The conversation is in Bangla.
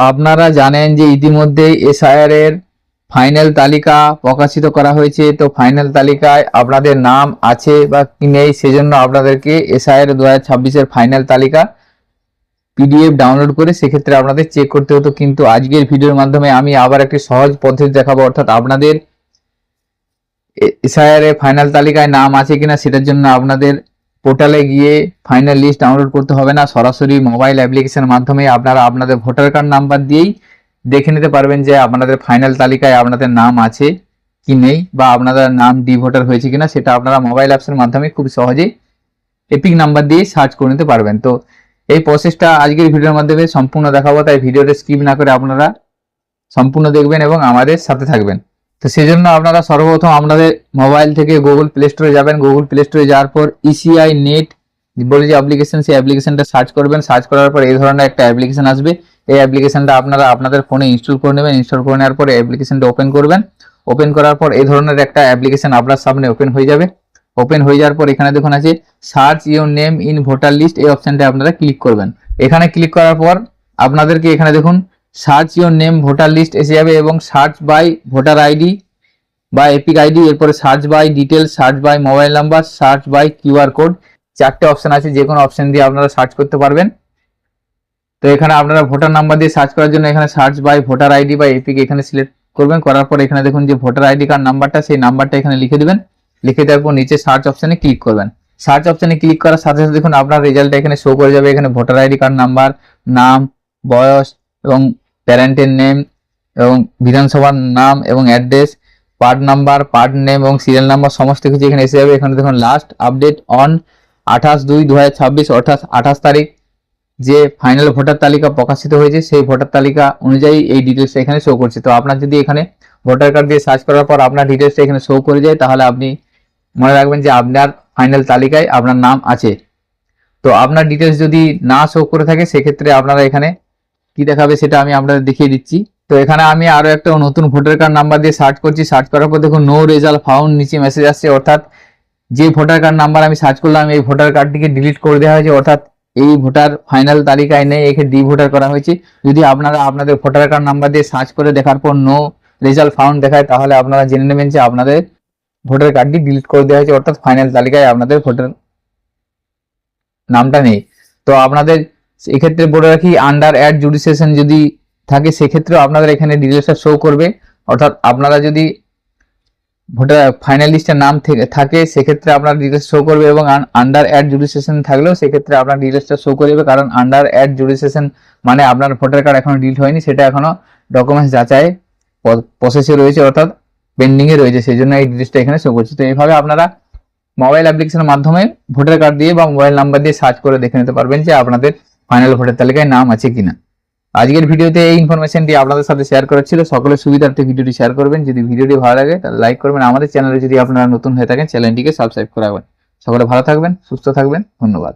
আপনারা জানেন যে ইতিমধ্যেই এসআইআর এর ফাইনাল তালিকা প্রকাশিত করা হয়েছে। তো ফাইনাল তালিকায় আপনাদের নাম আছে বা কি নেই সেজন্য আপনাদেরকে এসআইআর 2026 ফাইনাল তালিকা পিডিএফ ডাউনলোড করে সেক্ষেত্রে আপনাদের চেক করতে হতো, কিন্তু আজকের ভিডিওর মাধ্যমে আমি আবার একটি সহজ পদ্ধতি দেখাবো। অর্থাৎ আপনাদের এসআইআর এর ফাইনাল তালিকায় নাম আছে কিনা সেটার জন্য আপনাদের পোর্টালে গিয়ে ফাইনাল লিস্ট ডাউনলোড করতে হবে না, সরাসরি মোবাইল অ্যাপ্লিকেশনের মাধ্যমে আপনারা আপনাদের ভোটার কার্ড নাম্বার দিয়েই দেখে নিতে পারবেন যে আপনাদের ফাইনাল তালিকায় আপনাদের নাম আছে কি নেই বা আপনাদের নাম ডি ভোটার হয়েছে কিনা। সেটা আপনারা মোবাইল অ্যাপসের মাধ্যমে খুব সহজেই এপিক নাম্বার দিয়ে সার্চ করে নিতে পারবেন। তো এই প্রসেসটা আজকের ভিডিওর মাধ্যমে সম্পূর্ণ দেখাবো, তাই ভিডিওটা স্কিপ না করে আপনারা সম্পূর্ণ দেখবেন এবং আমাদের সাথে থাকবেন। তো সেজন্য আপনারা সর্বপ্রথম আপনাদের মোবাইল থেকে গুগল প্লে স্টোরে যাবেন। গুগল প্লে স্টোরে যাওয়ার পর ইসিআই নেট বলে যে অ্যাপ্লিকেশন, সেই অ্যাপ্লিকেশনটা সার্চ করবেন। সার্চ করার পর এই ধরনের একটা অ্যাপ্লিকেশন আসবে। এই অ্যাপ্লিকেশনটা আপনারা আপনাদের ফোনে ইনস্টল করে নেবেন। ইনস্টল করে নেওয়ার পরে অ্যাপ্লিকেশনটা ওপেন করবেন। ওপেন করার পর এই ধরনের একটা অ্যাপ্লিকেশন আপনার সামনে ওপেন হয়ে যাবে। ওপেন হয়ে যাওয়ার পর এখানে দেখুন আছে search your name in voter list, এই অপশনটা আপনারা ক্লিক করবেন। এখানে ক্লিক করার পর আপনাদেরকে এখানে দেখুন search your name voter list এসে যাবে এবং সার্চ বাই ভোটার আইডি বা এপিক আইডি, এরপরে search by details, search by mobile number, search by QR code, চারটে অপশন আছে। যে কোনো অপশন দিয়ে আপনারা সার্চ করতে পারবেন। তো এখানে আপনারা ভোটার নাম্বার দিয়ে সার্চ করার জন্য এখানে সার্চ বাই ভোটার আইডি বা এপিক এখানে সিলেক্ট করবেন। করার পর এখানে দেখুন যে ভোটার আইডি কার্ড নাম্বারটা, সেই নাম্বারটা এখানে লিখে দিবেন। লিখে দেওয়ার পর নিচে সার্চ অপশনে ক্লিক করবেন। সার্চ অপশনে ক্লিক করার সাথে সাথে দেখুন আপনার রেজাল্টটা এখানে শো করে যাবে। এখানে ভোটার আইডি কার্ড নাম্বার, নাম, বয়স এবং প্যারেন্টের নেম এবং বিধানসভার নাম এবং address, part number, part name এবং সিরিয়াল নাম্বার সমস্ত কিছু এখানে এসে যাবে। এখানে দেখুন লাস্ট আপডেট অন 28/2/2026 অর্থাৎ 28 তারিখ যে ফাইনাল ভোটার তালিকা প্রকাশিত হয়েছে সেই ভোটার তালিকা অনুযায়ী এই ডিটেলসটা এখানে শো করছে। তো আপনার যদি এখানে ভোটার কার্ড দিয়ে সার্চ করার পর আপনার ডিটেলসটা এখানে শো করে যায় তাহলে আপনি মনে রাখবেন যে আপনার ফাইনাল তালিকায় আপনার নাম আছে। তো আপনার ডিটেলস যদি না শো করে থাকে সেক্ষেত্রে আপনারা এখানে কি দেখাবে সেটা আমি আপনাদের দেখিয়ে দিচ্ছি। তো এখানে আমি আরো একটা নতুন ভোটার কার্ড নাম্বার দিয়ে সার্চ করছি। সার্চ করার পর দেখুন নো রেজাল্ট ফাউন্ড নিচে মেসেজ আসছে, অর্থাৎ যে ভোটার কার্ড নাম্বার আমি সার্চ করলাম এই ভোটার কার্ডটিকে ডিলিট করে দেওয়া হয়েছে, অর্থাৎ এই ভোটার ফাইনাল তালিকায় নেই, একে ডি ভোটার করা হয়েছে। যদি আপনারা আপনাদের ভোটার কার্ড নাম্বার দিয়ে সার্চ করে দেখার পর নো রেজাল্ট ফাউন্ড দেখায় তাহলে আপনারা জেনে নেবেন যে আপনাদের ভোটার কার্ডটি ডিলিট করে দেওয়া হয়েছে, অর্থাৎ ফাইনাল তালিকায় আপনাদের ভোটার নামটা নেই। তো আপনাদের এক্ষেত্রে বলে রাখি আন্ডার অ্যাড জুডিসিয়েশন যদি থাকে সেক্ষেত্রেও আপনাদের এখানে ডিটেলসটা শো করবে, অর্থাৎ আপনারা যদি ভোটার ফাইনাল লিস্টের নাম থাকে সেক্ষেত্রে আপনার ডিটেলস শো করবে এবং আন্ডার অ্যাড জুডিসিয়েশন থাকলেও সেক্ষেত্রে আপনার ডিটেলসটা শো করবে। কারণ আন্ডার অ্যাড জুডিসিয়েশন মানে আপনার ভোটার কার্ড এখনো ডিলিট হয়নি, সেটা এখনো ডকুমেন্টস যাচাই প্রসেসে রয়েছে, অর্থাৎ পেন্ডিং এ রয়েছে, সেই জন্য এই ডিটেলসটা এখানে শো করছে। তো এইভাবে আপনারা মোবাইল অ্যাপ্লিকেশনের মাধ্যমে ভোটার কার্ড দিয়ে বা মোবাইল নাম্বার দিয়ে সার্চ করে দেখে নিতে পারবেন যে আপনাদের ফাইনাল ভোটার তালিকায় নাম আছে কিনা। আজকের ভিডিওতে এই ইনফরমেশনটি আপনাদের সাথে শেয়ার করা ছিল। সকলের সুবিধার্থে ভিডিওটি শেয়ার করবেন। যদি ভিডিওটি ভালো লাগে তাহলে লাইক করবেন। আমাদের চ্যানেলে যদি আপনারা নতুন হয়ে থাকেন চ্যানেলটিকে সাবস্ক্রাইব করাবেন। সকলে ভালো থাকবেন, সুস্থ থাকবেন। ধন্যবাদ।